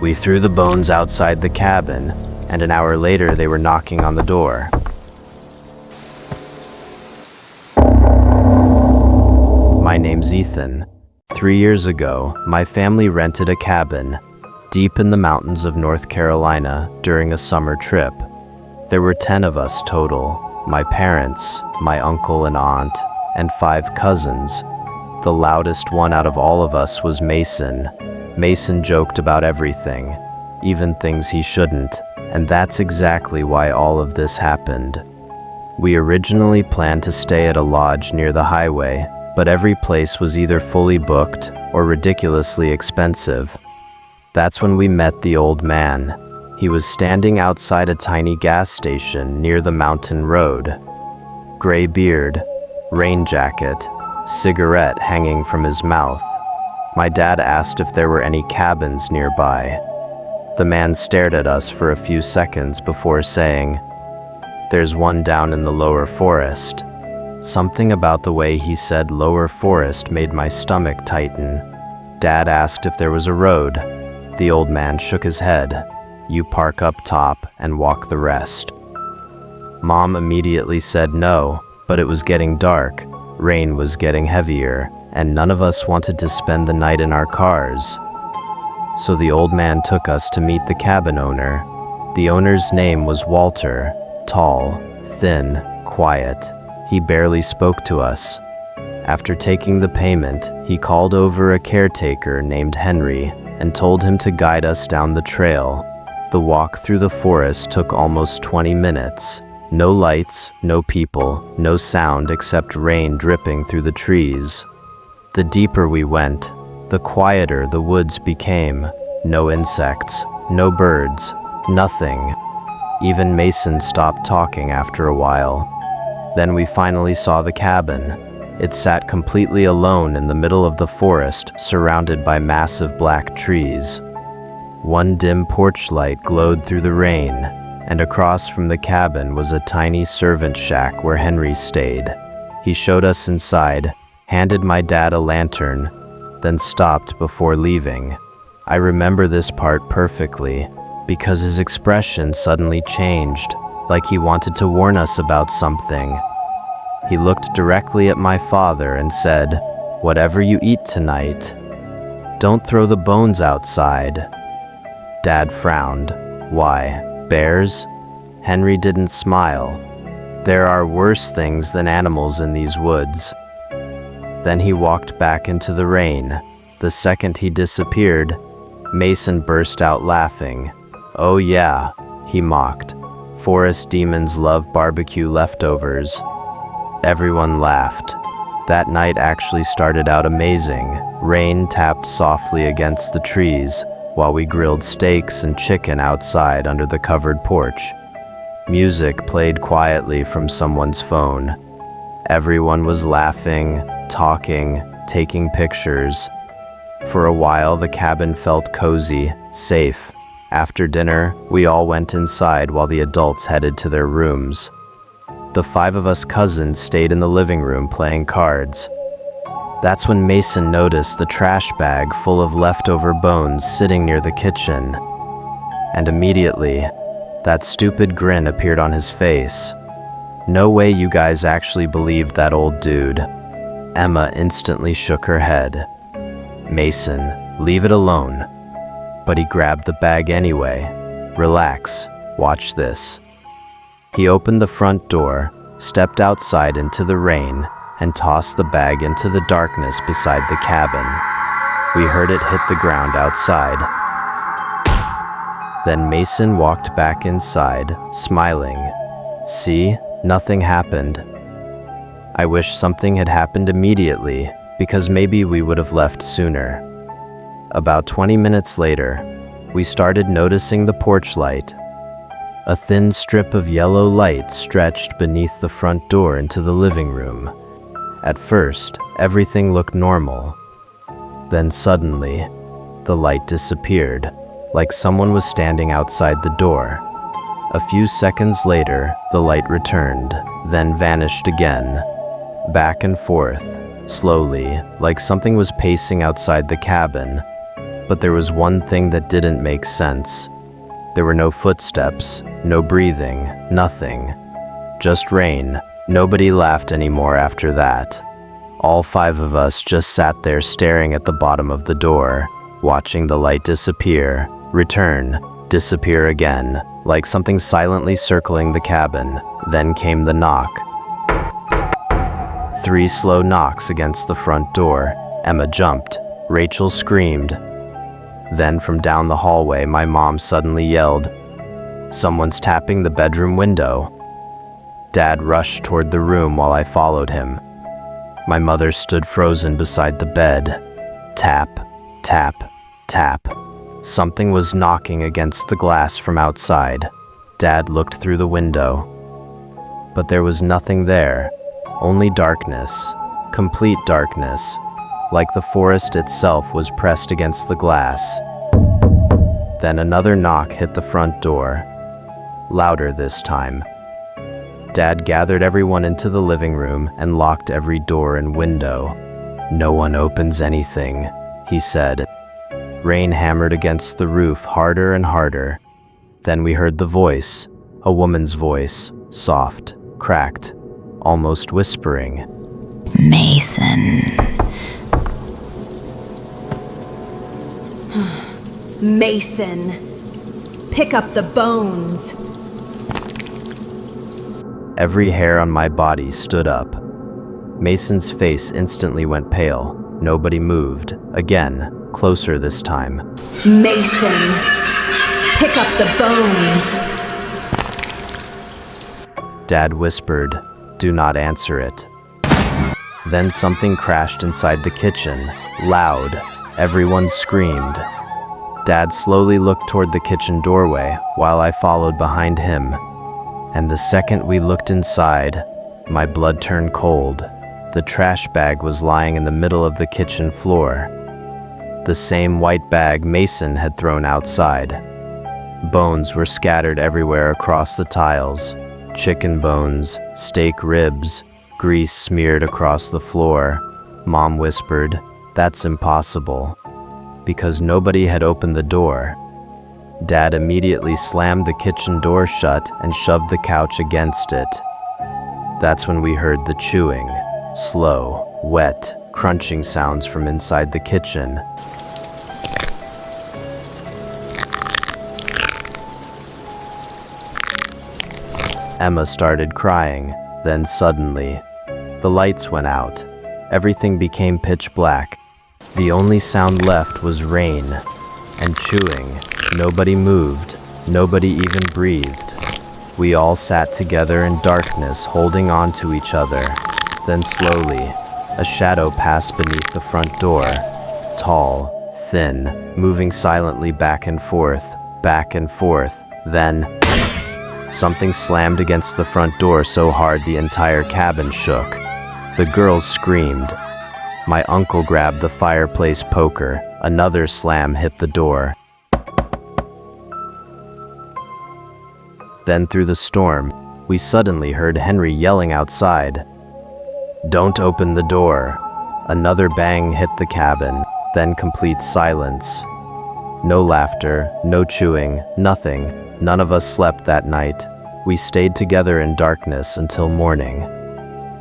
We threw the bones outside the cabin, and an hour later they were knocking on the door. My name's Ethan. 3 years ago, my family rented a cabin deep in the mountains of North Carolina during a summer trip. There were 10 of us total: my parents, my uncle and aunt, and 5 cousins. The loudest one out of all of us was Mason. Mason joked about everything, even things he shouldn't, and that's exactly why all of this happened. We originally planned to stay at a lodge near the highway, but every place was either fully booked or ridiculously expensive. That's when we met the old man. He was standing outside a tiny gas station near the mountain road. Gray beard, rain jacket, cigarette hanging from his mouth. My dad asked if there were any cabins nearby. The man stared at us for a few seconds before saying, "There's one down in the lower forest." Something about the way he said lower forest made my stomach tighten. Dad asked if there was a road. The old man shook his head. "You park up top and walk the rest." Mom immediately said no, but it was getting dark, rain was getting heavier, and none of us wanted to spend the night in our cars. So the old man took us to meet the cabin owner. The owner's name was Walter, tall, thin, quiet. He barely spoke to us. After taking the payment, he called over a caretaker named Henry and told him to guide us down the trail. The walk through the forest took almost 20 minutes. No lights, no people, no sound except rain dripping through the trees. The deeper we went, the quieter the woods became. No insects, no birds, nothing. Even Mason stopped talking after a while. Then we finally saw the cabin. It sat completely alone in the middle of the forest, surrounded by massive black trees. One dim porch light glowed through the rain, and across from the cabin was a tiny servant shack where Henry stayed. He showed us inside, handed my dad a lantern, then stopped before leaving. I remember this part perfectly, because his expression suddenly changed, like he wanted to warn us about something. He looked directly at my father and said, "Whatever you eat tonight, don't throw the bones outside." Dad frowned. "Why, bears?" Henry didn't smile. "There are worse things than animals in these woods." Then he walked back into the rain. The second he disappeared, Mason burst out laughing. "Oh yeah," he mocked. "Forest demons love barbecue leftovers." Everyone laughed. That night actually started out amazing. Rain tapped softly against the trees while we grilled steaks and chicken outside under the covered porch. Music played quietly from someone's phone. Everyone was laughing, talking, taking pictures. For a while, the cabin felt cozy, safe. After dinner, we all went inside while the adults headed to their rooms. The 5 of us cousins stayed in the living room playing cards. That's when Mason noticed the trash bag full of leftover bones sitting near the kitchen. And immediately, that stupid grin appeared on his face. "No way you guys actually believed that old dude." Emma instantly shook her head. "Mason, leave it alone." But he grabbed the bag anyway. "Relax, watch this." He opened the front door, stepped outside into the rain, and tossed the bag into the darkness beside the cabin. We heard it hit the ground outside. Then Mason walked back inside, smiling. "See, nothing happened." I wish something had happened immediately, because maybe we would have left sooner. About 20 minutes later, we started noticing the porch light. A thin strip of yellow light stretched beneath the front door into the living room. At first, everything looked normal. Then suddenly, the light disappeared, like someone was standing outside the door. A few seconds later, the light returned, then vanished again. Back and forth, slowly, like something was pacing outside the cabin. But there was one thing that didn't make sense. There were no footsteps, no breathing, nothing. Just rain. Nobody laughed anymore after that. All 5 of us just sat there staring at the bottom of the door, watching the light disappear, return, disappear again, like something silently circling the cabin. Then came the knock. 3 slow knocks against the front door. Emma jumped. Rachel screamed. Then from down the hallway, my mom suddenly yelled, "Someone's tapping the bedroom window." Dad rushed toward the room while I followed him. My mother stood frozen beside the bed. Tap, tap, tap. Something was knocking against the glass from outside. Dad looked through the window. But there was nothing there, only darkness, complete darkness, like the forest itself was pressed against the glass. Then another knock hit the front door, louder this time. Dad gathered everyone into the living room and locked every door and window. "No one opens anything," he said. Rain hammered against the roof harder and harder. Then we heard the voice, a woman's voice, soft, cracked, almost whispering. "Mason." Mason, pick up the bones. Every hair on my body stood up. Mason's face instantly went pale. Nobody moved. Again, closer this time. Mason, pick up the bones. Dad whispered, "Do not answer it." Then something crashed inside the kitchen, loud. Everyone screamed. Dad slowly looked toward the kitchen doorway while I followed behind him. And the second we looked inside, my blood turned cold. The trash bag was lying in the middle of the kitchen floor. The same white bag Mason had thrown outside. Bones were scattered everywhere across the tiles. Chicken bones, steak ribs, grease smeared across the floor. Mom whispered, "That's impossible," because nobody had opened the door. Dad immediately slammed the kitchen door shut and shoved the couch against it. That's when we heard the chewing, slow, wet, crunching sounds from inside the kitchen. Emma started crying. Then suddenly, the lights went out. Everything became pitch black. The only sound left was rain and chewing. Nobody moved. Nobody even breathed. We all sat together in darkness, holding on to each other. Then slowly, a shadow passed beneath the front door. Tall, thin, moving silently back and forth, back and forth. Then, something slammed against the front door so hard the entire cabin shook. The girls screamed. My uncle grabbed the fireplace poker. Another slam hit the door. Then through the storm, we suddenly heard Henry yelling outside, "Don't open the door." Another bang hit the cabin, then complete silence. No laughter, no chewing, nothing. None of us slept that night. We stayed together in darkness until morning.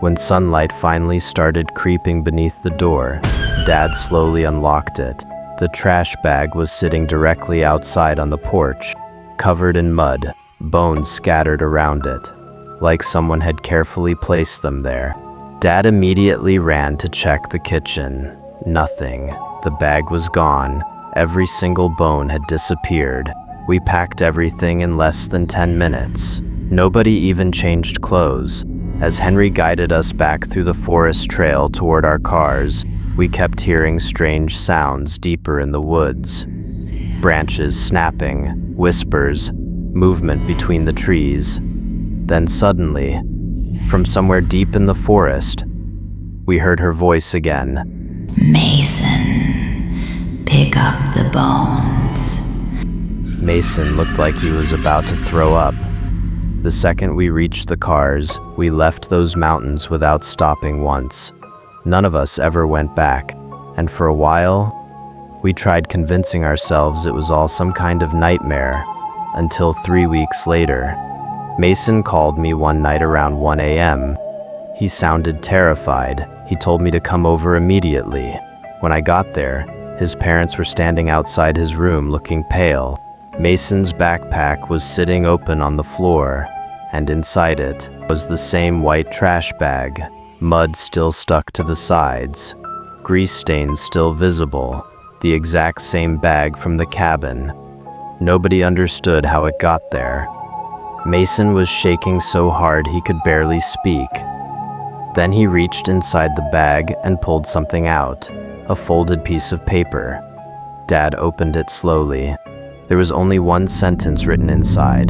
When sunlight finally started creeping beneath the door, Dad slowly unlocked it. The trash bag was sitting directly outside on the porch, covered in mud, bones scattered around it, like someone had carefully placed them there. Dad immediately ran to check the kitchen. Nothing. The bag was gone. Every single bone had disappeared. We packed everything in less than 10 minutes. Nobody even changed clothes. As Henry guided us back through the forest trail toward our cars, we kept hearing strange sounds deeper in the woods. Branches snapping, whispers, movement between the trees. Then suddenly, from somewhere deep in the forest, we heard her voice again. "Mason, pick up the bones." Mason looked like he was about to throw up. The second we reached the cars, we left those mountains without stopping once. None of us ever went back, and for a while, We tried convincing ourselves it was all some kind of nightmare, until 3 weeks later. Mason called me one night around 1 a.m. He sounded terrified. He told me to come over immediately. When I got there, his parents were standing outside his room looking pale. Mason's backpack was sitting open on the floor, and inside it was the same white trash bag, mud still stuck to the sides, grease stains still visible, the exact same bag from the cabin. Nobody understood how it got there. Mason was shaking so hard he could barely speak. Then he reached inside the bag and pulled something out, a folded piece of paper. Dad opened it slowly. There was only one sentence written inside.